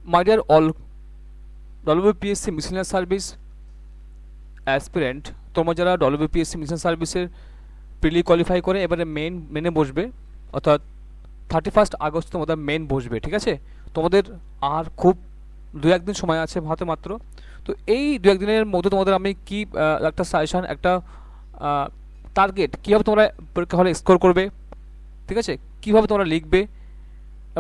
My dear all WPSC missionary service aspirant, তোমরা যারা WPSC missionary সার্ভিসের প্রিলি কোয়ালিফাই করে এবারে মেনে বসবে, অর্থাৎ 31 আগস্ট তোমাদের মেন বসবে, ঠিক আছে? তোমাদের আর খুব দু একদিন সময় আছে হাতে মাত্র। তো এই দু একদিনের মধ্যে তোমাদের আমি কি একটা সাজেশান, একটা টার্গেট, কীভাবে তোমরা পরীক্ষা হলে স্কোর করবে, ঠিক আছে, কীভাবে তোমরা লিখবে,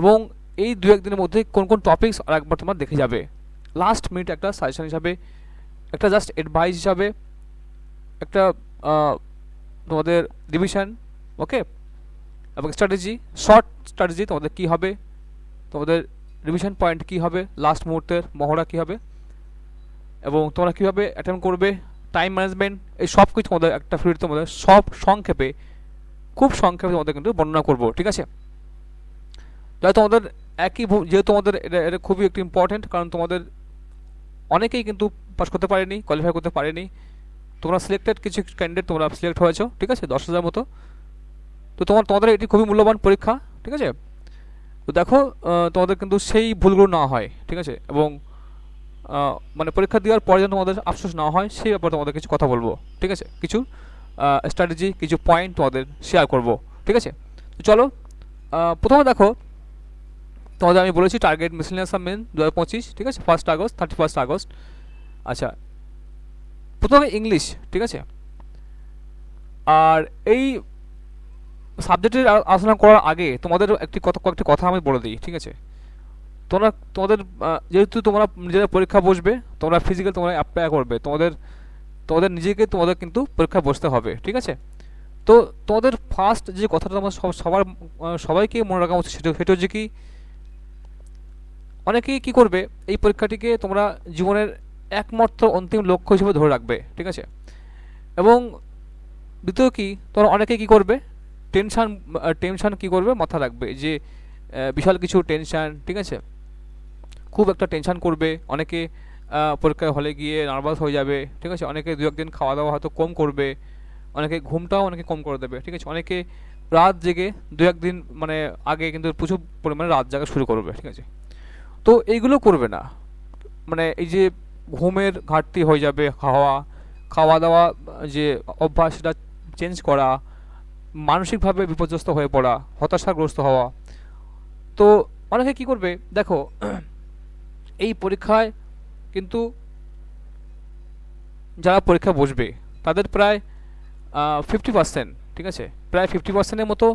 এবং এই দু একদিনের মধ্যে কোন কোন টপিকস আর একবার তোমরা দেখে যাবে। লাস্ট মিনিট একটা সাজেশন হিসাবে, একটা জাস্ট অ্যাডভাইস হিসাবে, একটা তোমাদের রিভিশন, ওকে, এবং স্ট্র্যাটেজি, শর্ট স্ট্র্যাটেজি তোমাদের কী হবে, তোমাদের রিভিশন পয়েন্ট কী হবে, লাস্ট মুহূর্তের মহড়া কী হবে, এবং তোমরা কীভাবে অ্যাটেম্প করবে, টাইম ম্যানেজমেন্ট, এই সব কিছু তোমাদের একটা ফ্রিতে তোমাদের সব সংক্ষেপে, খুব সংক্ষেপে তোমাদের কিন্তু বর্ণনা করবো, ঠিক আছে? তাই তোমাদের একই, যেহেতু তোমাদের এটা খুবই একটি ইম্পর্টেন্ট, কারণ তোমাদের অনেকেই কিন্তু পাস করতে পারেনি, কোয়ালিফাই করতে পারেনি। তোমরা সিলেক্টেড কিছু ক্যান্ডিডেট তোমরা সিলেক্ট হয়েছো, ঠিক আছে, 10,000 মতো। তো তোমাদের এটি খুবই মূল্যবান পরীক্ষা, ঠিক আছে? তো দেখো, তোমাদের কিন্তু সেই ভুলগুলো না হয়, ঠিক আছে, এবং মানে পরীক্ষা দেওয়ার পরে যেন তোমাদের আফসোস না হয়, সেই ব্যাপারে তোমাদের কিছু কথা বলবো, ঠিক আছে, কিছু স্ট্র্যাটেজি, কিছু পয়েন্ট তোমাদের শেয়ার করব, ঠিক আছে? তো চলো, প্রথমে দেখো, তোমাদের আমি বলেছি টার্গেট মিসেলিনিয়াস মেন 2025, ঠিক আছে, 1 আগস্ট 31 আগস্ট। আচ্ছা, প্রথমে ইংলিশ, ঠিক আছে। আর এই সাবজেক্টের আলোচনা করার আগে তোমাদের কয়েকটি কথা আমি বলে দিই, ঠিক আছে? তোমাদের যেহেতু তোমরা নিজেরা পরীক্ষা বসবে, তোমরা ফিজিক্যাল তোমরা অ্যাপ্লাই করবে, তোমাদের নিজেকে তোমাদের কিন্তু পরীক্ষা বসতে হবে, ঠিক আছে? তো তোমাদের ফার্স্ট যে কথাটা তোমার সবাইকে মনে রাখা উচিত, সেটা হচ্ছে কি, অনেকেই কি করবে, এই পরীক্ষাটিকে তোমরা জীবনের একমাত্র অন্তিম লক্ষ্য হিসেবে ধরে রাখবে, ঠিক আছে? এবং দ্বিতীয় কি, তোমরা অনেকে কি করবে, টেনশন কি করবে, মাথা রাখবে যে বিশাল কিছু টেনশন, ঠিক আছে, খুব একটা টেনশন করবে অনেকে, পরীক্ষার হলে গিয়ে নার্ভাস হয়ে যাবে, ঠিক আছে, অনেকে দু একদিন খাওয়া দাওয়া হয়তো কম করবে, অনেকে ঘুমটাও অনেকে কম করে দেবে, ঠিক আছে, অনেকে রাত জেগে দু একদিন মানে আগে কিন্তু প্রচুর পরিমাণে রাত জাগা শুরু করবে, ঠিক আছে? তো এইগুলো করবে না, মানে এই যে ঘুমের ঘাটতি হয়ে যাবে, খাওয়া দাওয়া যে অভ্যাস সেটা চেঞ্জ করা, মানসিকভাবে বিপর্যস্ত হয়ে পড়া, হতাশাগ্রস্ত হওয়া। তো অনেকে কি করবে দেখো, এই পরীক্ষায় কিন্তু যারা পরীক্ষা বসবে তাদের প্রায় 50%, ঠিক আছে, প্রায় 50%-এর মতো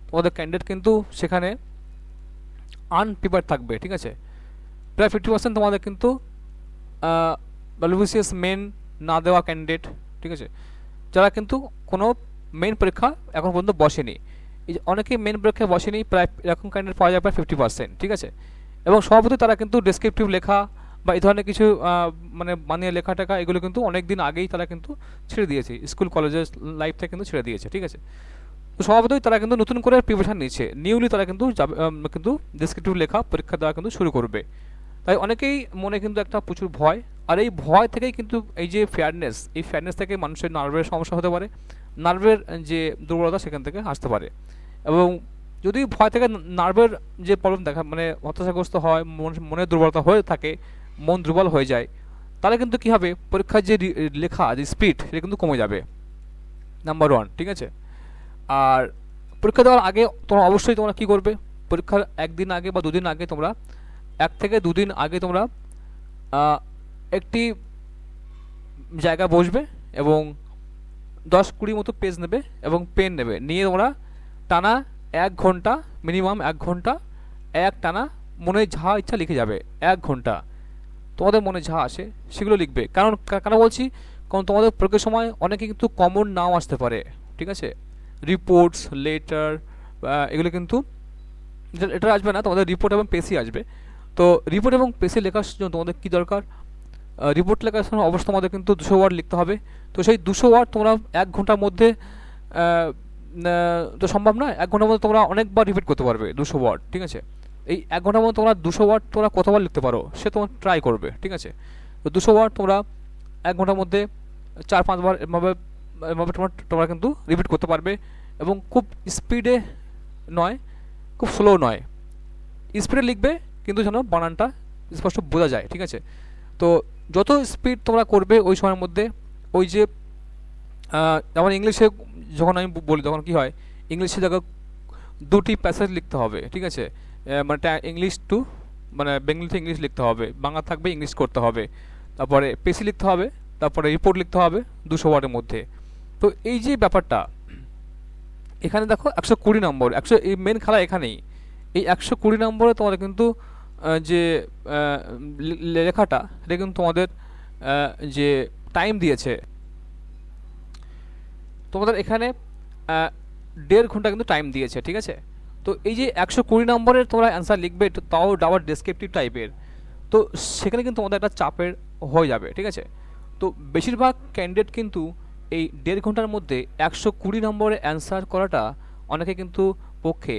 তোমাদের ক্যান্ডিডেট কিন্তু সেখানে আনপ্রিপেয়ার্ড থাকবে, ঠিক আছে? প্রায় 50% তোমাদের কিন্তু WBCS মেন না দেওয়া ক্যান্ডিডেট, ঠিক আছে, যারা কিন্তু কোনো মেন পরীক্ষা এখন পর্যন্ত বসেনি। এই যে অনেকেই মেন পরীক্ষায় বসেনি, প্রায় এরকম ক্যান্ডিডেট পাওয়া যায় প্রায় 50%, ঠিক আছে? এবং স্বভাবতই তারা কিন্তু ডেসক্রিপটিভ লেখা বা এই ধরনের কিছু মানে বানিয়ে লেখা টেখা এগুলো কিন্তু অনেক দিন আগেই তারা কিন্তু ছেড়ে দিয়েছে, স্কুল কলেজের লাইফ থেকে কিন্তু ছেড়ে দিয়েছে, ঠিক আছে? তো স্বভাবতই তারা কিন্তু নতুন করে প্রিপারেশন নিচ্ছে, নিউলি তারা কিন্তু কিন্তু ডেসক্রিপটিভ লেখা পরীক্ষা দেওয়া কিন্তু শুরু করবে। তাই অনেকেই মনে কিন্তু একটা প্রচুর ভয়, আর এই ভয় থেকেই কিন্তু এই যে এই ফেয়ারনেস থেকে মানুষের নার্ভের সমস্যা হতে পারে, নার্ভের যে দুর্বলতা সেখান থেকে আসতে পারে। এবং যদি ভয় থেকে নার্ভের যে প্রবলেম দেখা, মানে হতাশাগ্রস্ত হয়, মনের দুর্বলতা হয়ে থাকে, মন দুর্বল হয়ে যায়, তাহলে কিন্তু কী হবে, পরীক্ষার যে লেখা যে স্পিড সেটা কিন্তু কমে যাবে, নাম্বার 1, ঠিক আছে? আর পরীক্ষা দেওয়ার আগে তোমরা অবশ্যই তোমরা কী করবে, পরীক্ষার একদিন আগে বা দুদিন আগে তোমরা 1 থেকে 2 দিন আগে তোমরা একটি জায়গা বসবে এবং 10-20 মতো পেজ নেবে এবং পেন নেবে, নিয়ে তোমরা টানা 1 ঘন্টা, মিনিমাম 1 ঘন্টা এক টানা মনে যা ইচ্ছা লিখে যাবে। 1 ঘন্টা তোমাদের মনে যা আসে সেগুলো লিখবে। কেন বলছি, কারণ তোমাদের পরীক্ষার সময় অনেকে কিন্তু কমন নাও আসতে পারে, ঠিক আছে, রিপোর্টস, লেটার, এগুলো কিন্তু এটা আসবে না, তোমাদের রিপোর্ট এবং পেসি আসবে। তো রিপোর্ট এবং পেসি লেখার জন্য তোমাদের কী দরকার, রিপোর্ট লেখার সময় অবশ্যই তোমাদের কিন্তু 200 ওয়ার্ড লিখতে হবে। তো সেই 200 ওয়ার্ড তোমরা 1 ঘন্টার মধ্যে তো সম্ভব নয়, 1 ঘন্টার মধ্যে তোমরা অনেকবার রিপিট করতে পারবে 200 ওয়ার্ড, ঠিক আছে? এই 1 ঘন্টার মধ্যে তোমরা 200 ওয়ার্ড তোমরা কতবার লিখতে পারো সে তোমরা ট্রাই করবে, ঠিক আছে? তো 200 ওয়ার্ড তোমরা 1 ঘন্টার মধ্যে 4-5 বার এভাবে তোমরা কিন্তু রিপিট করতে পারবে, এবং খুব স্পিডে নয়, খুব স্লো নয়, স্পিডে লিখবে, কিন্তু যেন বানানটা স্পষ্ট বোঝা যায়, ঠিক আছে। তো যত স্পিড তোমরা করবে ওই সময়ের মধ্যে, ওই যে যেমন ইংলিশে যখন আমি বলি তখন কি হয়, ইংলিশে দেখো দুটি প্যাসেজ লিখতে হবে, ঠিক আছে। মানে ইংলিশ টু মানে বেঙ্গলিতে ইংলিশ লিখতে হবে, বাংলা থাকবে ইংলিশ করতে হবে, তারপরে পেসি লিখতে হবে, তারপরে রিপোর্ট লিখতে হবে 200 ওয়ার্ডের মধ্যে। তো এই যে ব্যাপারটা এখানে দেখো 120 নম্বর, এই মেন খেলা এখানেই। এই 120 নম্বরে তোমাদের কিন্তু যে লেখাটা এটা কিন্তু তোমাদের যে টাইম দিয়েছে তোমাদের এখানে 1.5 ঘন্টা কিন্তু টাইম দিয়েছে, ঠিক আছে। তো এই যে 120 নম্বরের তোমরা অ্যান্সার লিখবে, তাও আবার ডেসক্রিপটিভ টাইপের, তো সেখানে কিন্তু তোমাদের একটা চাপের হয়ে যাবে, ঠিক আছে। তো বেশিরভাগ ক্যান্ডিডেট কিন্তু এই 1.5 ঘন্টার মধ্যে 120 নম্বরে অ্যান্সার করাটা অনেকে কিন্তু পক্ষে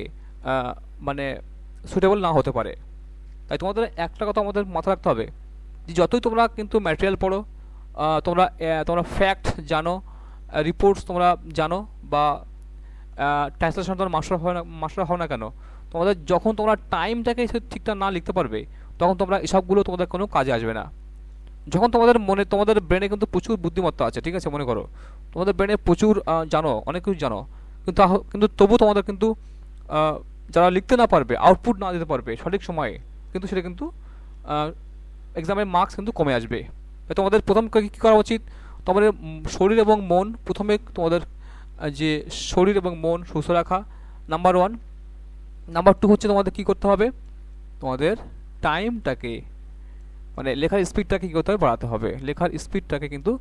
মানে সুটেবল না হতে পারে। তাই তোমাদের একটা কথা আমাদের মাথায় রাখতে হবে যে যতই তোমরা কিন্তু ম্যাটেরিয়াল পড়ো, তোমরা ফ্যাক্ট জানো, রিপোর্টস তোমরা জানো, বা ট্রান্সলেশন তোমরা মাস্টার হও না কেন, তোমাদের যখন তোমরা টাইমটাকে ঠিকঠাক না লিখতে পারবে তখন তোমরা এসবগুলো তোমাদের কোনো কাজে আসবে না। যখন তোমাদের ব্রেনে কিন্তু প্রচুর বুদ্ধিমত্তা আছে, ঠিক আছে, মনে করো তোমাদের ব্রেনে প্রচুর জানো, অনেক কিছু জানো, কিন্তু তবু তোমাদের কিন্তু যারা লিখতে না পারবে, আউটপুট না দিতে পারবে সঠিক সময়ে, কিন্তু সেটা কিন্তু এক্সামের মার্কস কিন্তু কমে আসবে। তোমাদের প্রথম কী করা উচিত, তোমাদের শরীর এবং মন প্রথমে তোমাদের যে শরীর এবং মন সুস্থ রাখা, নাম্বার 1। নাম্বার 2 হচ্ছে তোমাদের কী করতে হবে, তোমাদের টাইমটাকে মানে লেখার স্পিডটাকে কী করতে হবে, বাড়াতে হবে। লেখার স্পিডটাকে কিন্তু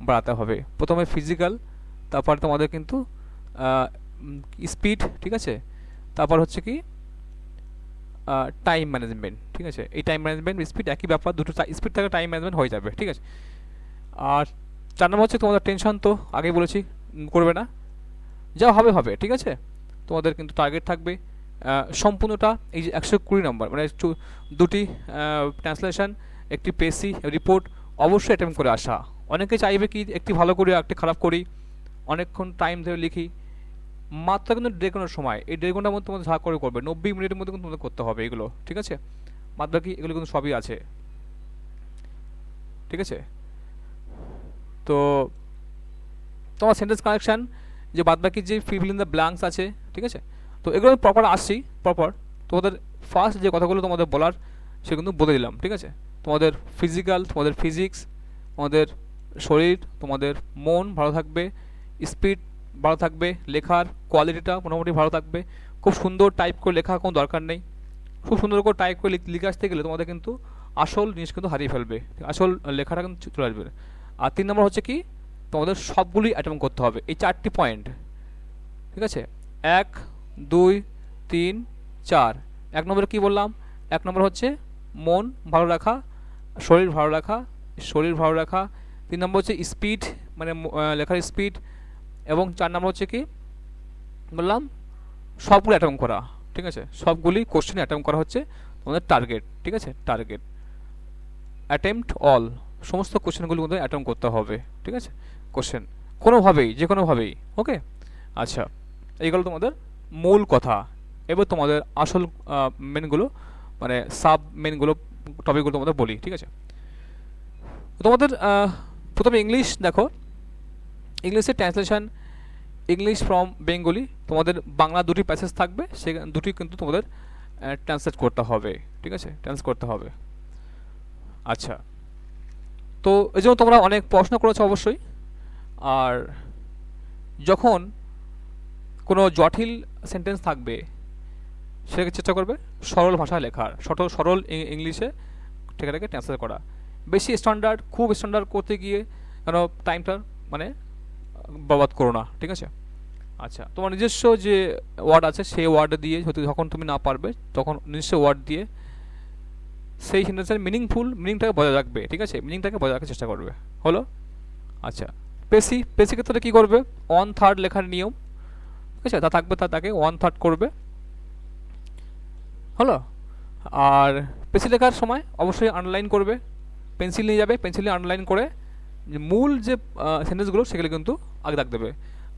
বাড়াতে হবে। প্রথমে ফিজিক্যাল, তারপর তোমাদের কিন্তু স্পিড, ঠিক আছে, তারপর হচ্ছে কি টাইম ম্যানেজমেন্ট, ঠিক আছে। এই টাইম ম্যানেজমেন্ট স্পিড একই ব্যাপার, দুটো স্পিড থেকে টাইম ম্যানেজমেন্ট হয়ে যাবে, ঠিক আছে। আর 4 নম্বর হচ্ছে তোমাদের টেনশন, তো আগেই বলেছি করবে না, যা হবে হবে, ঠিক আছে। তোমাদের কিন্তু টার্গেট থাকবে সম্পূর্ণটা এই যে 120 নম্বর, মানে দুটি ট্রান্সলেশন, একটি পেসি রিপোর্ট অবশ্যই অ্যাটেম্প করে আসা। অনেকে চাইবে কি একটি ভালো করি একটি খারাপ করি, অনেকক্ষণ টাইম ধরে লিখি, মাত্র কিন্তু 1.5 ঘন্টার সময়, এই 1.5 ঘন্টার মধ্যে তোমাদের ঝাঁক করে করবে, 90 মিনিটের মধ্যে কিন্তু তোমাদের করতে হবে এগুলো, ঠিক আছে। বাদ বাকি এগুলো কিন্তু সবই আছে, ঠিক আছে। তো তোমার সেন্টেন্স কানেকশান, যে বাদ বাকি যে ফিল ইন দ্য ব্ল্যাঙ্কস আছে, ঠিক আছে। তো এগুলো আমি প্রপার আসছি, প্রপার তোমাদের ফার্স্ট যে কথাগুলো তোমাদের বলার সে কিন্তু বলে দিলাম, ঠিক আছে। তোমাদের ফিজিক্যাল, তোমাদের ফিজিক্স, তোমাদের শরীর, তোমাদের মন ভালো থাকবে, স্পিড ভালো থাকবে, লেখার কোয়ালিটিটা মোটামুটি ভালো থাকবে। খুব সুন্দর টাইপ করে লেখা কোনো দরকার নেই, খুব সুন্দর করে টাইপ করে লিখে আসতে গেলে তোমাদের কিন্তু আসল জিনিস কিন্তু হারিয়ে ফেলবে, আসল লেখাটা কিন্তু চলে আসবে। আর 3 নম্বর হচ্ছে কি, তোমাদের সবগুলি অ্যাটেম্প করতে হবে, এই 4টি পয়েন্ট, ঠিক আছে। 1, 2, 3, 4। 1 নম্বরে কী বললাম, 1 নম্বর হচ্ছে মন ভালো রাখা, শরীর ভালো রাখা, 3 নম্বর হচ্ছে স্পিড, মানে লেখার স্পিড, এবং 4 নম্বর হচ্ছে কি বললাম, সবগুলো অ্যাটেম্প করা, ঠিক আছে। সবগুলি কোশ্চেন অ্যাটেম্প করা হচ্ছে তোমাদের টার্গেট, ঠিক আছে। টার্গেট অ্যাটেম্পট অল, সমস্ত কোশ্চেনগুলো কিন্তু অ্যাটেম্প করতে হবে, ঠিক আছে। কোশ্চেন কোনোভাবেই, যে কোনোভাবেই, ওকে। আচ্ছা, এইগুলো তোমাদের মূল কথা। এবার তোমাদের আসল মেনগুলো, মানে সাব মেনগুলো, টপিকগুলো তোমাদের বলি, ঠিক আছে। তোমাদের প্রথমে ইংলিশ দেখো, ইংলিশের ট্রান্সলেশন, ইংলিশ ফ্রম বেঙ্গলি, তোমাদের বাংলা দুটি প্যাসেজ থাকবে, সে দুটি কিন্তু তোমাদের ট্রান্সলেট করতে হবে, ঠিক আছে, ট্রান্সলেট করতে হবে। আচ্ছা, তো এই জন্য তোমরা অনেক পড়াশোনা করেছো অবশ্যই। আর যখন কোনো জটিল সেন্টেন্স থাকবে সেটাকে চেষ্টা করবে সরল ভাষায় লেখার, সরল ইংলিশে সেটাকে ট্রান্সলেট করা। বেশি স্ট্যান্ডার্ড, খুব স্ট্যান্ডার্ড করতে গিয়ে কেন টাইমটা মানে বরবাদ করো না, ঠিক আছে। আচ্ছা, তোমার নিজস্ব যে ওয়ার্ড আছে সেই ওয়ার্ড দিয়ে, যখন তুমি না পারবে তখন নিজস্ব ওয়ার্ড দিয়ে সেই সেন্টেন্সের মিনিংটাকে বজায় রাখবে, ঠিক আছে, মিনিংটাকে বজায় রাখার চেষ্টা করবে, হলো। আচ্ছা, পেসি ক্ষেত্রে কী করবে, 1/3 লেখার নিয়ম, ঠিক আছে, তা থাকবে, তাকে 1/3 করবে, হলো। আর পেসি লেখার সময় অবশ্যই আন্ডারলাইন করবে, পেন্সিল নিয়ে যাবে, পেন্সিল নিয়ে আন্ডারলাইন করে যে মূল যে সেন্টেন্সগুলো সেগুলো কিন্তু আগে দাগ দেবে।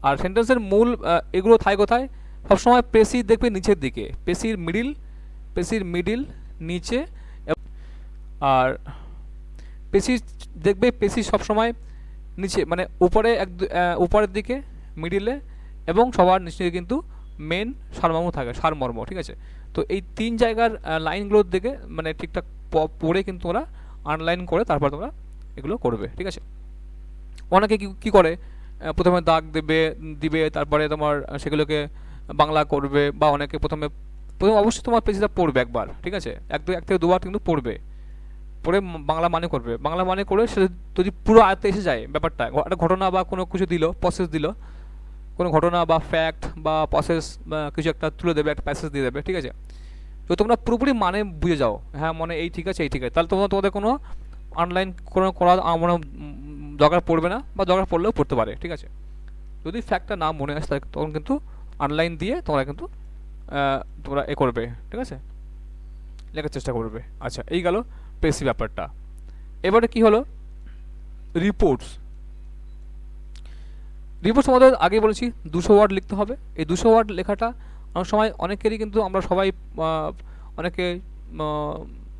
আর সেন্টেন্সের মূল এগুলো থাকে কোথায়, সবসময় পেসি দেখবে নিচের দিকে, পেসির মিডিল নিচে, আর পেশি দেখবে, পেশি সবসময় নিচে মানে উপরে উপরের দিকে, মিডিলে এবং সবার নিচে কিন্তু মেন সারমর্ম থাকে, সারমর্ম, ঠিক আছে। তো এই 3 জায়গার লাইনগুলোর দিকে মানে ঠিকঠাক পড়ে কিন্তু তোমরা আনলাইন করে তারপর তোমরা এগুলো করবে, ঠিক আছে। অনেকে কি করে, প্রথমে দাগ দিবে, তারপরে তোমার সেগুলোকে বাংলা করবে, বা অনেকে প্রথমে অবশ্যই তোমার পেজটা পড়বে একবার, ঠিক আছে, এক থেকে দুবার কিন্তু পড়বে, পড়ে বাংলা মানে করবে, বাংলা মানে করে সে যদি পুরো আয়ত্তে এসে যায় ব্যাপারটা, একটা ঘটনা বা কোনো কিছু দিল, প্রসেস দিল, কোনো ঘটনা বা ফ্যাক্ট বা প্রসেস বা কিছু একটা তুলে দেবে, একটা প্যাসেজ দিয়ে দেবে, ঠিক আছে। তো তোমরা পুরোপুরি মানে বুঝে যাও, হ্যাঁ মানে এই ঠিক আছে, এই ঠিক আছে, তাহলে তোমাদের কোনো অনলাইন কোনো করা আমার দরকার পড়বে না, বা দরকার পড়লেও পড়তে পারে, ঠিক আছে। যদি ফ্যাক্টটা না মনে আসে তখন কিন্তু অনলাইন দিয়ে তোমরা কিন্তু তোমরা করবে, ঠিক আছে, লেখার চেষ্টা করবে। আচ্ছা, এই গেল পেসি ব্যাপারটা। এবারে কি হলো রিপোর্টস। রিপোর্টস আমাদের আগে বলেছি 200 ওয়ার্ড লিখতে হবে। এই 200 ওয়ার্ড লেখাটা অনেক সময় অনেকেরই কিন্তু আমরা সবাই অনেকে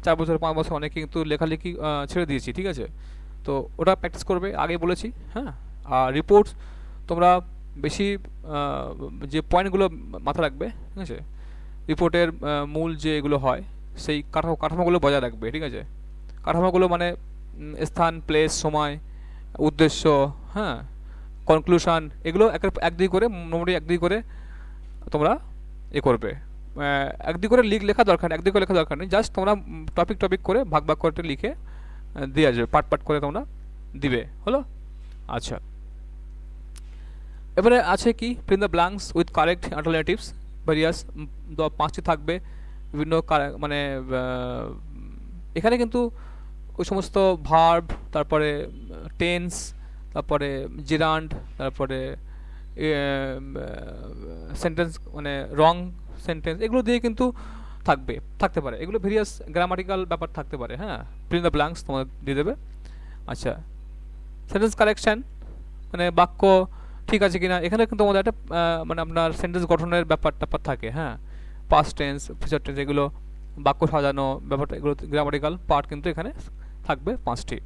4 বছর 5 বছর অনেকে কিন্তু লেখালেখি ছেড়ে দিয়েছি, ঠিক আছে। তো ওটা প্র্যাকটিস করবে, আগে বলেছি, হ্যাঁ। আর রিপোর্টস তোমরা বেশি যে পয়েন্টগুলো মাথা রাখবে, ঠিক আছে, রিপোর্টের মূল যে এগুলো হয় সেই কাঠামোগুলো বজায় রাখবে, ঠিক আছে। কাঠামোগুলো মানে স্থান, প্লেস, সময়, উদ্দেশ্য, হ্যাঁ, কনক্লুশন, এগুলো এক দুই করে মোটামুটি এক দুই করে তোমরা করবে। এক দুই করে লেখা দরকার, এক দুই করে লেখা দরকার নেই, জাস্ট তোমরা টপিক করে ভাগ করে লিখে দিয়ে আসবে, পাট করে তোমরা দিবে, হলো। আচ্ছা, এবারে আছে কি fill the blanks with correct alternatives various, 5টি থাকবে বিভিন্ন মানে এখানে কিন্তু ওই সমস্ত ভার্ব, তারপরে টেন্স, তারপরে জিরান্ড, তারপরে সেন্টেন্স মানে রং সেন্টেন্স, এগুলো দিয়ে কিন্তু থাকতে পারে, এগুলো ভেরিয়াস গ্রামাটিক্যাল ব্যাপার থাকতে পারে, হ্যাঁ। ফিল দ্য ব্ল্যাঙ্কস তোমাদের দিয়ে দেবে। আচ্ছা, সেন্টেন্স কারেকশন মানে বাক্য ঠিক আছে কিনা, এখানে কিন্তু আমাদের একটা মানে আপনার সেন্টেন্স গঠনের ব্যাপার থাকে, হ্যাঁ। পাস্ট টেন্স, ফিউচার টেন্স, এগুলো বাক্য সাজানো ব্যাপারটা, এগুলো গ্রামাটিক্যাল পার্ট কিন্তু এখানে থাকবে 5টি,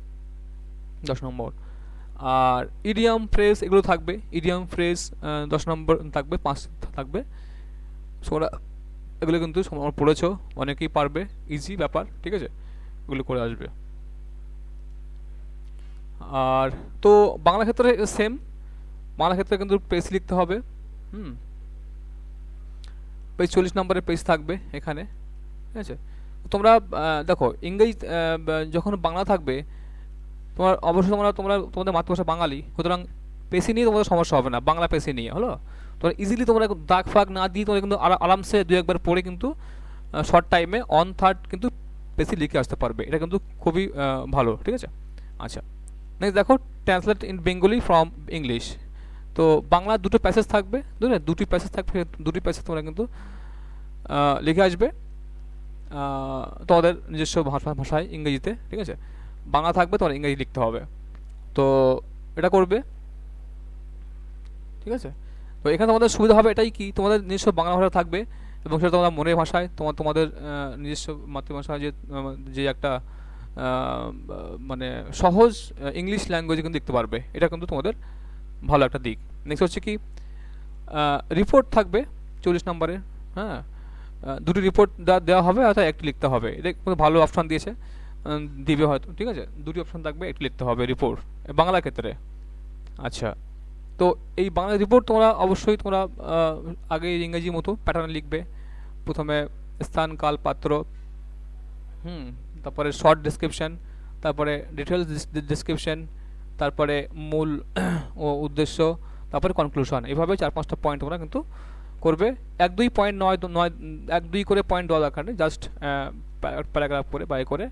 10 নম্বর। আর ইডিয়াম ফ্রেজ এগুলো থাকবে, ইডিয়াম ফ্রেজ 10 নম্বর থাকবে, 5 থাকবে। তোমরা এগুলো কিন্তু পড়েছো, অনেকেই পারবে, ইজি ব্যাপার, ঠিক আছে, এগুলো করে আসবে। আর তো বাংলা ক্ষেত্রে সেম, বাংলা ক্ষেত্রে কিন্তু পেজ লিখতে হবে, পেজ 40 নম্বরের পেজ থাকবে এখানে, ঠিক আছে। তোমরা দেখো ইংরেজি যখন বাংলা থাকবে তোমার অবশ্যই তোমাদের মাতৃভাষা বাঙালি, সুতরাং পেশি নিয়ে তোমাদের সমস্যা হবে না, বাংলা পেশি নিয়ে, হলো। তোমরা ইজিলি তোমরা দাগ ফাগ না দিয়ে তোমরা কিন্তু আরামসে 2-1 বার পড়ে কিন্তু শর্ট টাইমে 1/3 কিন্তু পেশি লিখে আসতে পারবে, এটা কিন্তু খুবই ভালো, ঠিক আছে। আচ্ছা, নেক্সট দেখো translate in Bengali from English. তো বাংলা দুটো প্যাসেজ থাকবে, দুটি প্যাসেজ থাকবে, দুটি প্যাসেজ তোমরা কিন্তু লিখে আসবে তোমাদের নিজস্ব ভাষায়, ইংরেজিতে, ঠিক আছে। বাংলা থাকবে, তোমার ইংরেজি লিখতে হবে, তো এটা করবে, ঠিক আছে। তো এখানে তোমাদের সুবিধা হবে এটাই কি, তোমাদের নিজস্ব বাংলা ভাষা থাকবে এবং সেটা তোমাদের মনের ভাষায়, তোমাদের নিজস্ব মাতৃভাষায় যে একটা মানে সহজ ইংলিশ ল্যাঙ্গুয়েজে কিন্তু লিখতে পারবে, এটা কিন্তু তোমাদের ভালো একটা দিক। নেক্সট হচ্ছে কি রিপোর্ট থাকবে 40 নম্বরে, হ্যাঁ। দুটি রিপোর্ট দেওয়া হবে, অর্থাৎ একটি লিখতে হবে, এটা ভালো অপশান দিবে হয়তো, ঠিক আছে। দুটি অপশান থাকবে, একটি লিখতে হবে রিপোর্ট বাংলা ক্ষেত্রে। আচ্ছা, তো এই বাংলা রিপোর্ট তোমরা অবশ্যই তোমরা আগে ইংরেজি মতো প্যাটার্নে লিখবে, প্রথমে স্থান, কাল, পাত্র, তারপরে শর্ট ডেসক্রিপশন, তারপরে ডিটেলস ডেসক্রিপশন, তারপরে মূল ও উদ্দেশ্য, তারপরে কনক্লুশন, এইভাবে 4-5টা পয়েন্ট তোমরা কিন্তু করবে। 1-2 পয়েন্ট নয় 1-2 করে পয়েন্ট দেওয়া দরকার নেই, জাস্ট প্যারাগ্রাফ করে বাই করে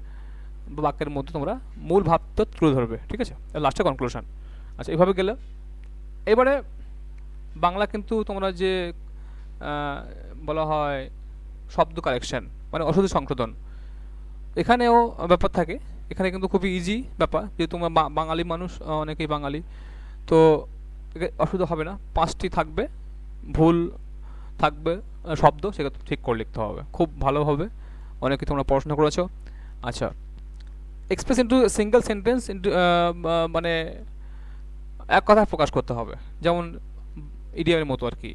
বাক্যের মধ্যে তোমরা মূল ভাবটা তুলে ধরবে, ঠিক আছে, লাস্টে কনক্লুশন। আচ্ছা, এইভাবে গেলে এবারে বাংলা কিন্তু তোমরা যে বলা হয় শব্দ কারেকশন মানে অশুদ্ধ সংশোধন, এখানেও ব্যাপার থাকে, এখানে কিন্তু খুবই ইজি ব্যাপার, যেহেতু তোমরা বাঙালি মানুষ, অনেকেই বাঙালি, তো অসুবিধা হবে না। 5টি থাকবে, ভুল থাকবে শব্দ, সেটা ঠিক করে লিখতে হবে, খুব ভালো হবে, অনেকে তোমরা পড়াশোনা করেছো। আচ্ছা, express into single sentence into মানে এক কথায় প্রকাশ করতে হবে, যেমন ইডিয়ামের মতো আর কি,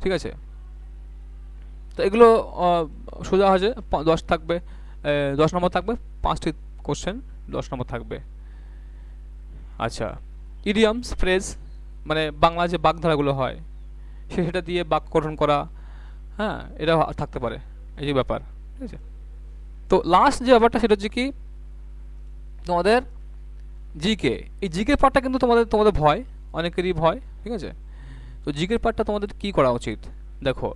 ঠিক আছে। তো এগুলো সোজা আছে, 10 থাকবে, 10 নম্বর থাকবে, 5টি কোশ্চেন, 10 নম্বর থাকবে। আচ্ছা, ইডিয়মস ফ্রেজ মানে বাংলা যে বাগধারাগুলো হয় সেটা দিয়ে বাক্য গঠন করা, হ্যাঁ, এটা থাকতে পারে, এই যে ব্যাপার, ঠিক আছে। তো লাস্ট যে ব্যাপারটা সেটা হচ্ছে কি তোমাদের জিকে। এই জিকে পার্টটা কিন্তু তোমাদের তোমাদের ভয়, অনেকেরই ভয়, ঠিক আছে। তো জিকে পার্টটা তোমাদের কি করা উচিত দেখো,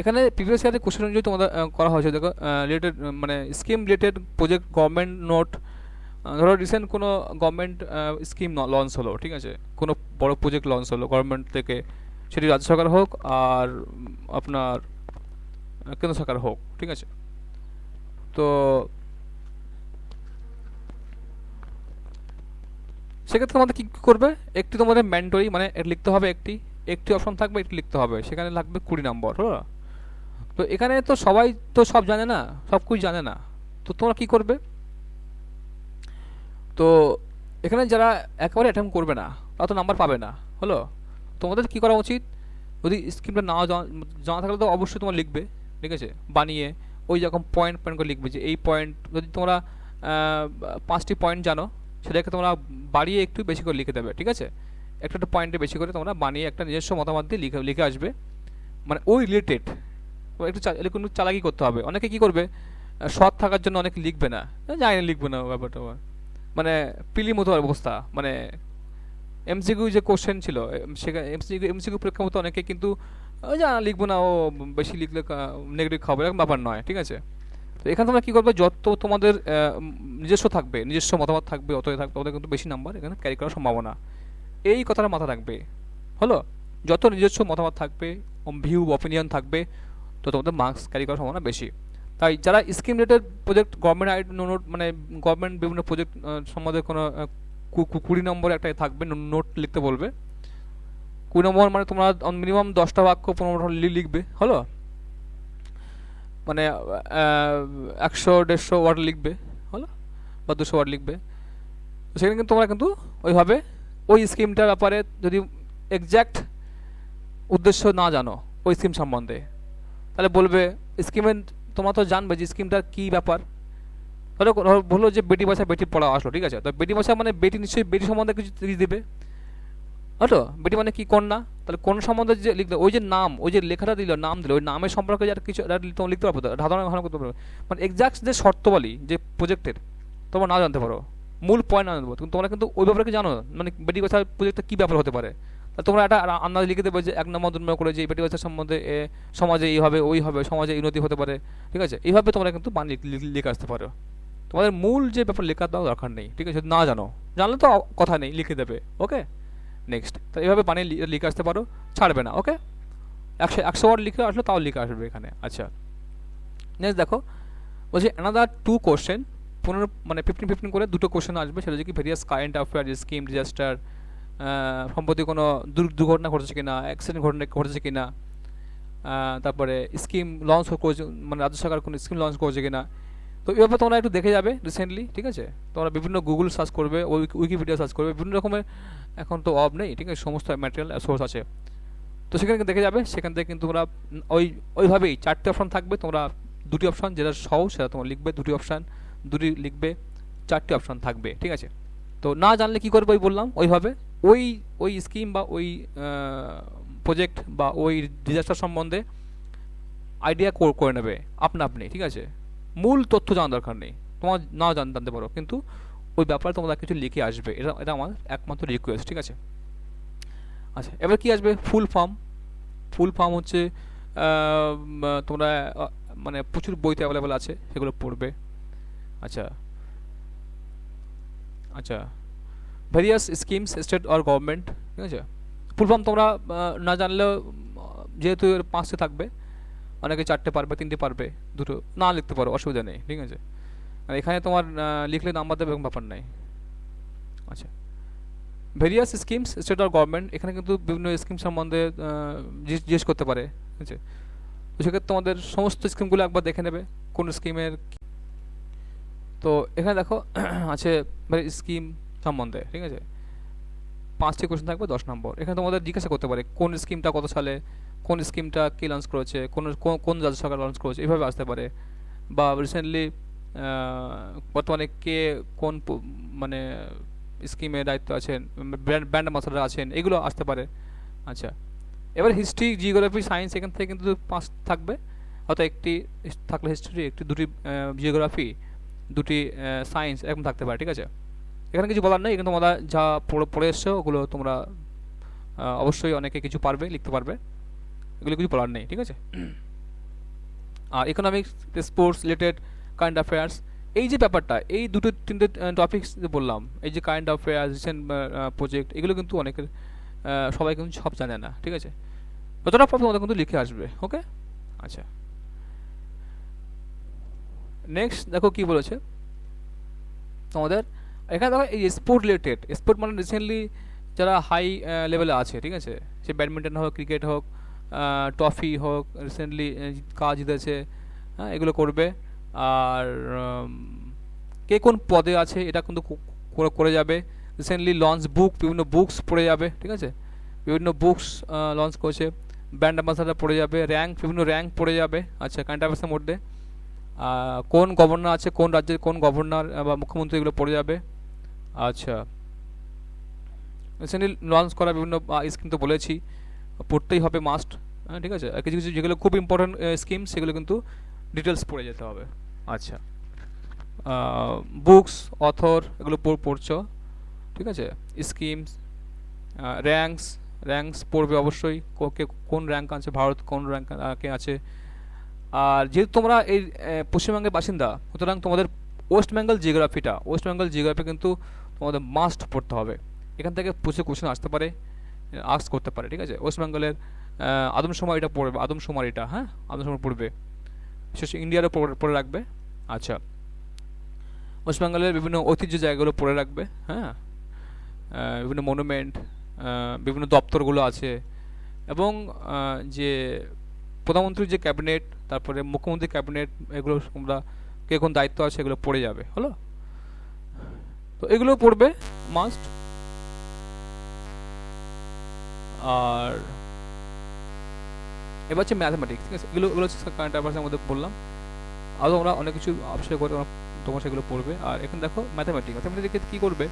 এখানে প্রিভিয়াস ইয়ারের কোশ্চেন অনুযায়ী তোমাদের করা হয়েছে, দেখো রিলেটেড মানে scheme related project, government note, ধরো রিসেন্ট কোনো গভর্নমেন্ট স্কিম লঞ্চ হলো, ঠিক আছে, কোনো বড় প্রজেক্ট লঞ্চ হলো গভর্নমেন্ট থেকে, সেটি রাজ্য সরকার হোক আর আপনার কেন্দ্র সরকার হোক, ঠিক আছে। তো সেক্ষেত্রে তোমাদের কী করবে, একটি তোমাদের ম্যান্ডেটরি মানে লিখতে হবে, একটি একটি অপশন থাকবে, একটি লিখতে হবে, সেখানে লাগবে 20 নম্বর, হলো। তো এখানে তো সবাই তো সব জানে না, সব কিছু জানে না, তো তোমরা কী করবে, তো এখানে যারা একেবারে অ্যাটেম্প করবে না তারা তো নাম্বার পাবে না, হলো। তোমাদের কী করা উচিত, যদি স্কিমটা না জানা থাকলে তো অবশ্যই তোমার লিখবে, ঠিক আছে, বানিয়ে ওই রকম পয়েন্ট পয়েন্ট করে লিখবে, যে এই পয়েন্ট যদি তোমরা 5টি পয়েন্ট জানো সেটাকে তোমরা বাড়িয়ে একটু বেশি করে লিখে দেবে, ঠিক আছে। একটা একটা পয়েন্টে বেশি করে তোমরা বানিয়ে একটা নিজস্ব মতামত দিয়ে লিখে লিখে আসবে, মানে ওই রিলেটেড। একটু একটু চালাকি করতে হবে। অনেকে কী করবে, সৎ থাকার জন্য অনেকে লিখবে না, জানি না লিখবে না ব্যাপারটা, মানে পিলি মতো অবস্থা, মানে এমসিকিউ যে কোশ্চেন ছিল সেখানে এমসিকিউ পরীক্ষার মতো অনেকে কিন্তু যা লিখবো না, ও বেশি লিখলে নেগেটিভ খাবে, এরকম ব্যাপার নয়, ঠিক আছে। তো এখানে তোমরা কী করবে, যত তোমাদের নিজস্ব থাকবে, নিজস্ব মতামত থাকবে, অতই থাকবে, ওদের কিন্তু বেশি নাম্বার এখানে ক্যারি করার সম্ভাবনা, এই কথাটা মাথা রাখবে, হলো। যত নিজস্ব মতামত থাকবে, ভিউ অপিনিয়ন থাকবে, তো তোমাদের মার্কস ক্যারি করার সম্ভাবনা বেশি। তাই যারা scheme related project, government note মানে গভর্নমেন্ট বিভিন্ন প্রজেক্ট সম্বন্ধে কোনো 20 নম্বর একটা থাকবে, নোট লিখতে বলবে। 20 নম্বর মানে তোমরা মিনিমাম 10টা বাক্য 15টা লিখবে, হলো, মানে 100-150 ওয়ার্ড লিখবে, হলো, বা 200 ওয়ার্ড লিখবে। তো সেখানে কিন্তু তোমরা কিন্তু ওইভাবে ওই স্কিমটার ব্যাপারে যদি এক্স্যাক্ট উদ্দেশ্য না জানো ওই স্কিম সম্বন্ধে, তাহলে বলবে স্কিমের, তোমরা তো জানবে যে স্কিমটার কী ব্যাপার। ধরো বললো যে বেটি বাঁচা বেটি পড়া আসলো, ঠিক আছে, তো বেটি বাঁচা মানে বেটি, নিশ্চয়ই বেটি সম্বন্ধে কিছু দেবে, হলো। বেটি মানে কি, কন্যা, তাহলে কোন সম্বন্ধে যে লিখলো, ওই যে নাম, ওই যে লেখাটা দিল, নাম দিল, ওই নামের সম্পর্কে যার কিছু তোমার লিখতে পারবো, ধারণা করতে পারবে, মানে এক্সাক্ট যে শর্তাবলী যে প্রজেক্টের তোমরা না জানতে পারো, মূল পয়েন্ট না জানতে পারো, কিন্তু তোমরা কিন্তু ওই ব্যাপারে কি জানো, মানে বেটি বাঁচার প্রজেক্টটা কী ব্যাপার হতে পারে, তাহলে তোমরা একটা আন্দাজ লিখে দেবে যে 1 নম্বর 2 নম্বর করে যে বেটি বাঁচার সম্বন্ধে সমাজে এই হবে, ওই হবে, সমাজে উন্নতি হতে পারে, ঠিক আছে। এইভাবে তোমরা কিন্তু লিখে আসতে পারো। তোমাদের মূল যে ব্যাপার লেখার দেওয়া দরকার নেই, ঠিক আছে, না জানো, জানলে তো কথা নেই, লিখে দেবে, ওকে। নেক্সট, তো এইভাবে বানিয়ে লিখে আসতে পারো, ছাড়বে না, ওকে। 100 ওয়ার্ড লিখে আসলো তাও লিখে আসবে এখানে। আচ্ছা, নেক্সট দেখো, বলছি অ্যানাদার 2 কোশ্চেন, 15 মানে 15 করে 2টো কোশ্চেন আসবে, সেটা হচ্ছে কি various current affair, scheme, disaster, সম্প্রতি কোনো দুর্ঘটনা ঘটেছে কিনা, অ্যাক্সিডেন্ট ঘটেছে কিনা, তারপরে স্কিম লঞ্চ করেছে, মানে রাজ্য সরকার কোনো স্কিম লঞ্চ করেছে কিনা। তো এইভাবে তোমরা একটু দেখে যাবে রিসেন্টলি, ঠিক আছে। তোমরা বিভিন্ন গুগল সার্চ করবে, উইকিপিডিয়া সার্চ করবে, বিভিন্ন রকমের, এখন তো অব নেই, ঠিক আছে, সমস্ত ম্যাটেরিয়াল সোর্স আছে, তো সেখানে দেখে যাবে। সেখান থেকে কিন্তু তোমরা ওইভাবেই 4টে অপশান থাকবে, তোমরা 2টি অপশান যেটা সহজ সেটা তোমরা লিখবে, 2টি অপশান 2টি লিখবে, 4টি অপশান থাকবে, ঠিক আছে। তো না জানলে কী করবে, ওই বললাম ওইভাবে ওই ওই স্কিম বা ওই প্রজেক্ট বা ওই ডিজাস্টার সম্বন্ধে আইডিয়া করে নেবে আপনা আপনি, ঠিক আছে। মূল তথ্য জানার দরকার নেই, তোমার নাও জানতে পারো, কিন্তু ওই ব্যাপারে তোমরা কিছু লিখে আসবে, এটা এটা আমার একমাত্র রিকোয়েস্ট, ঠিক আছে। আচ্ছা, এবার কি আসবে, ফুল ফর্ম। ফুল ফর্ম হচ্ছে তোমরা মানে প্রচুর বইতে অ্যাভেলেবেল আছে, সেগুলো পড়বে। আচ্ছা আচ্ছা, various schemes state or government, ঠিক আছে। ফুল ফর্ম তোমরা না জানলেও, যেহেতু 5টে থাকবে, অনেকে 4টে পারবে, 3টে পারবে, 2টো না লিখতে পারো, অসুবিধা নেই, ঠিক আছে। আর এখানে তোমার লিখলে নাম্বার দেবে এরকম ব্যাপার নাই। আচ্ছা, various schemes state or government, এখানে কিন্তু বিভিন্ন স্কিম সম্বন্ধে জিজ্ঞেস করতে পারে, ঠিক আছে। তো সেক্ষেত্রে তোমাদের সমস্ত স্কিমগুলো একবার দেখে নেবে, কোন স্কিমের তো এখানে দেখো আছে স্কিম সম্বন্ধে, ঠিক আছে, 5টি কোশ্চেন থাকবে, 10 নম্বর। এখানে তোমাদের জিজ্ঞাসা করতে পারে কোন স্কিমটা কত সালে, কোন স্কিমটা কে লঞ্চ করেছে, কোন রাজ্য সরকার লঞ্চ করেছে, এভাবে আসতে পারে। বা রিসেন্টলি বর্তমানে কে কোন মানে স্কিমে দায়িত্ব আছেন, ব্র্যান্ড অ্যাম্বাসাডার আছেন, এগুলো আসতে পারে। আচ্ছা, এবার হিস্ট্রি, জিওগ্রাফি, সায়েন্স এখান থেকে কিন্তু 5 থাকবে, হয়তো একটি থাকলে হিস্ট্রি, দুটি জিওগ্রাফি, দুটি সায়েন্স, এরকম থাকতে পারে, ঠিক আছে। এখানে কিছু বলার নেই, এখানে তোমরা যা পড়ে এসছো ওগুলো তোমরা অবশ্যই অনেকে কিছু পারবে, লিখতে পারবে, এগুলো কিছু বলার নেই, ঠিক আছে। আর economics, sports related, current affairs, এই যে ব্যাপারটা, এই দুটো তিনটে টপিকস যে বললাম, এই যে কারেন্ট অ্যাফেয়ার্স, রিসেন্ট প্রজেক্ট, এগুলো কিন্তু অনেকের সবাই কিন্তু সব জানে না, ঠিক আছে। যতটা পারবে তোমাদের কিন্তু লিখে আসবে, ওকে। আচ্ছা, নেক্সট দেখো কি বলেছে তোমাদের। এখানে দেখো এই স্পোর্ট রিলেটেড, স্পোর্ট মানে রিসেন্টলি যারা হাই লেভেলে আছে, ঠিক আছে, সে ব্যাডমিন্টন হোক, ক্রিকেট হোক, ট্রফি হোক, রিসেন্টলি কাজ জিতেছে, হ্যাঁ, এগুলো করবে। আর কে কোন পদে আছে এটা কিন্তু করে যাবে। রিসেন্টলি লঞ্চ বুক, বিভিন্ন বুকস পড়ে যাবে, ঠিক আছে, বিভিন্ন বুকস লঞ্চ করেছে। ব্র্যান্ড অ্যাম্বাসাডার পড়ে যাবে, র্যাঙ্ক, বিভিন্ন র্যাঙ্ক পড়ে যাবে। আচ্ছা, কারেন্ট অ্যাফেয়ার্সের মধ্যে কোন গভর্নর আছে, কোন রাজ্যের কোন গভর্নর বা মুখ্যমন্ত্রী, এগুলো পড়ে যাবে। আচ্ছা, রিসেন্টলি লঞ্চ করা বিভিন্ন স্কিম তো বলেছি, পড়তেই হবে, মাস্ট, হ্যাঁ, ঠিক আছে। আর কিছু কিছু যেগুলো খুব ইম্পর্টেন্ট স্কিম, সেগুলো কিন্তু ডিটেলস পড়ে যেতে হবে। আচ্ছা, বুকস, অথর, এগুলো পড়ছো, ঠিক আছে। স্কিমস, র্যাঙ্কস, র্যাঙ্কস পড়বে অবশ্যই, কোন র্যাঙ্ক আছে, ভারত কোন র্যাঙ্কে আছে। আর যেহেতু তোমরা এই পশ্চিমবঙ্গের বাসিন্দা, সুতরাং তোমাদের ওয়েস্ট বেঙ্গল জিওগ্রাফি কিন্তু তোমাদের মাস্ট পড়তে হবে। এখান থেকে প্রচুর কোশ্চেন আসতে পারে, আস্ক করতে পারে, ঠিক আছে। ওয়েস্ট বেঙ্গলের আদমশুমারিটা পড়বে, আদমশুমারিটা, হ্যাঁ, আদমশুমারি পড়বে, বিশেষ ইন্ডিয়ারও পড়ে রাখবে। আচ্ছা, ওয়েস্ট বেঙ্গলের বিভিন্ন ঐতিহ্য জায়গাগুলো পড়ে রাখবে, হ্যাঁ, বিভিন্ন মনুমেন্ট, বিভিন্ন দপ্তরগুলো আছে, এবং যে প্রধানমন্ত্রীর যে ক্যাবিনেট, তারপরে মুখ্যমন্ত্রীর ক্যাবিনেট, এগুলো তোমরা কে কোন দায়িত্ব আছে এগুলো পড়ে যাবে, হলো। তো এগুলো পড়বে মাস্ট। আর এবার হচ্ছে ম্যাথমেটিক্স, ঠিক আছে, এগুলো হচ্ছে কারেন্ট অ্যাফেয়ার্সের মধ্যে বললাম। আরও আমরা অনেক কিছু আবিষ্কার করে তোমরা সেগুলো পড়বে। আর এখন দেখো ম্যাথমেটিক্স কী করবে,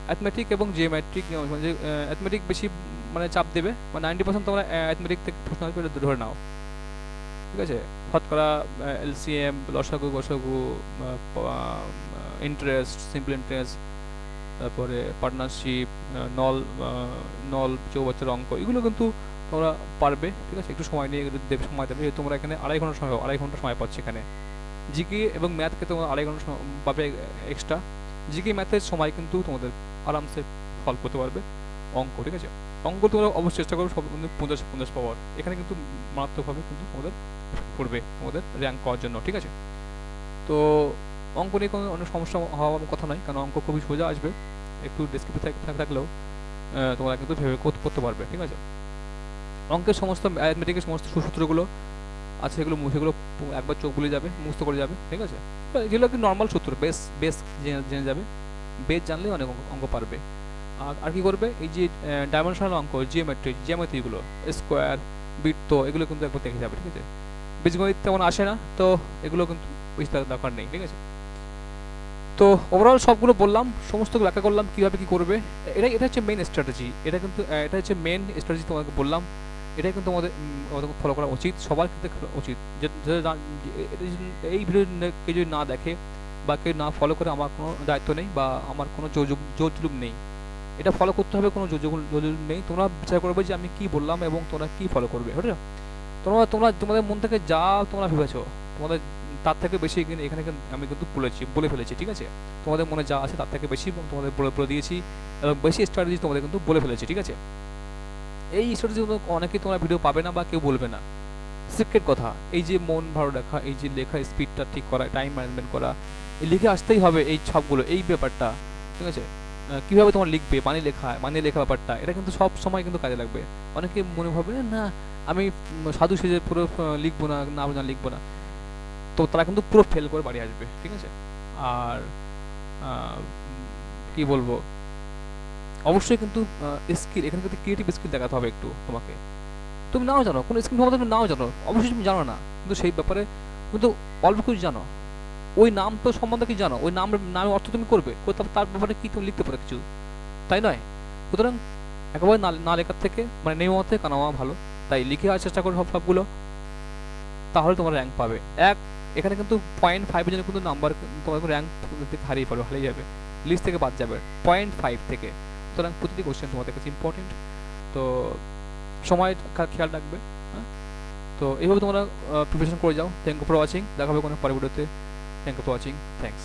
অ্যাথমেটিক এবং জিওমেট্রিক, মানে অ্যাথমেটিক বেশি মানে চাপ দেবে, মানে 90% তোমরা অ্যাথমেটিক থেকে প্রশ্ন আসবে, এটা ধরে নাও, ঠিক আছে। শতকরা, এলসিএম, লসাগু, গসাগু, ইন্টারেস্ট, সিম্পল ইন্টারেস্ট, তারপরে পার্টনারশিপ, নল নল চৌবাচ্চার অঙ্ক, এগুলো কিন্তু তোমরা পারবে, ঠিক আছে। একটু সময় নিয়ে এগুলো সময় দেবে, তোমরা এখানে আড়াই ঘন্টা সময় পাচ্ছ এখানে। জিকে এবং ম্যাথকে তোমরা আড়াই ঘন্টা পাবে এক্সট্রা। জিকে ম্যাথের সময় কিন্তু তোমাদের আরামসে সলভ করতে পারবে অঙ্ক, ঠিক আছে। অঙ্ক তোমরা অবশ্যই চেষ্টা করো সব কিন্তু 50 পাওয়ার, এখানে কিন্তু মারাত্মকভাবে কিন্তু তোমাদের পড়বে তোমাদের র্যাঙ্ক পাওয়ার জন্য, ঠিক আছে। তো অঙ্ক নিয়ে কোনো অনেক সমস্যা হওয়ার কথা নয়, কারণ অঙ্ক খুবই সোজা আসবে, একটু ডেসক্রিপটিভ থাকলেও তোমরা কিন্তু ভেবে করতে পারবে, ঠিক আছে। অঙ্কের সমস্ত অ্যাথমেটিকের সমস্ত সূত্রগুলো আছে, সেগুলো একবার চোখ বুলে যাবে, মুখস্থ করে যাবে, ঠিক আছে। যেগুলো কি নর্মাল সূত্র, বেস জেনে যাবে, বেস জানলে অনেক অঙ্ক পারবে। আর কি করবে, এই যে ডাইমেনশনাল অঙ্ক, জ্যামিতিগুলো, স্কোয়ার, বৃত্ত, এগুলো কিন্তু একবার দেখে যাবে, ঠিক আছে। বীজগণিত তেমন আসে না, তো এগুলো কিন্তু বেশি দরকার নেই, ঠিক আছে। তো ওভারঅল সবগুলো বললাম, সমস্ত ব্যাখ্যা করলাম কীভাবে কী করবে। এটা হচ্ছে মেন স্ট্র্যাটেজি, এটা হচ্ছে মেন স্ট্র্যাটেজি তোমাকে বললাম। এটাই কিন্তু আমাদের ফলো করা উচিত, সবার ক্ষেত্রে উচিত। এই ভিডিও কেউ যদি না দেখে বা কেউ না ফলো করে, আমার কোনো দায়িত্ব নেই বা আমার কোনো জোর জুলুম নেই। এটা ফলো করতে হবে, কোনো জোর জুলুম নেই। তোমরা বিচার করবে যে আমি কি বললাম এবং তোমরা কি ফলো করবে, ঠিক আছে। তোমাদের মন থেকে যা তোমরা ভেবেছো, তোমাদের তার থেকে বেশি এখানে আমি কিন্তু বলে ফেলেছি, ঠিক আছে। তোমাদের মনে যা আছে তার থেকে বেশি তোমাদের বলে দিয়েছি, এবং বেশি স্ট্র্যাটেজি তোমাদের কিন্তু বলে ফেলেছি, ঠিক আছে। এই স্ট্র্যাটেজিগুলো অনেকেই তোমরা ভিডিও পাবে না বা কেউ বলবে না। সিক্রেট কথা, এই যে মন ভালো রাখা, এই যে লেখার স্পিডটা ঠিক করা, টাইম ম্যানেজমেন্ট করা, এই লিখে আসতেই হবে এই সবগুলো, এই ব্যাপারটা, ঠিক আছে। কীভাবে তোমার লিখবে, মানে লেখা ব্যাপারটা, এটা কিন্তু সব সময় কিন্তু কাজে লাগবে। অনেকে মনে ভাবে না আমি সাধু সেজে পুরো লিখবো না, লিখবো না, তো তারা কিন্তু পুরো ফেল করে বাড়ি আসবে, ঠিক আছে। আর আহ, কি বলবো, অবশ্যই কিন্তু স্কিল, এখানে কিন্তু ক্রিয়েটিভ স্কিল দেখাতে হবে একটু তোমাকে। তুমি নাও জানো, কোনো স্কিল সম্বন্ধে তুমি নাও জানো, অবশ্যই তুমি জানো না, কিন্তু সেই ব্যাপারে কিন্তু অল্প কিছু জানো, ওই নাম তো সম্বন্ধে কি জানো, ওই নামের অর্থ তুমি করবে, তার ব্যাপারে কি তুমি লিখতে পারো কিছু, তাই নয়? সুতরাং একেবারে না না লেখার থেকে মানে নেওয়া থেকে কানাওয়া ভালো। তাই লিখে আসার চেষ্টা করো সবগুলো, তাহলে তোমার র্যাঙ্ক পাবে। এক, এখানে কিন্তু 0.5 জন্য কিন্তু নাম্বার তোমার র্যাঙ্ক হারিয়ে পারবে, হারিয়ে যাবে, লিস্ট থেকে বাদ যাবে 0.5 থেকে। সুতরাং প্রতিটি কোশ্চেন তোমাদের কাছে ইম্পর্টেন্ট। তো সময় খেয়াল রাখবে, হ্যাঁ। তো এইভাবে তোমরা প্রিপারেশন করে যাও। থ্যাংক ইউ ফর ওয়াচিং, দেখা হবে কোনো পরবর্তীতে। Thank you for watching, thanks.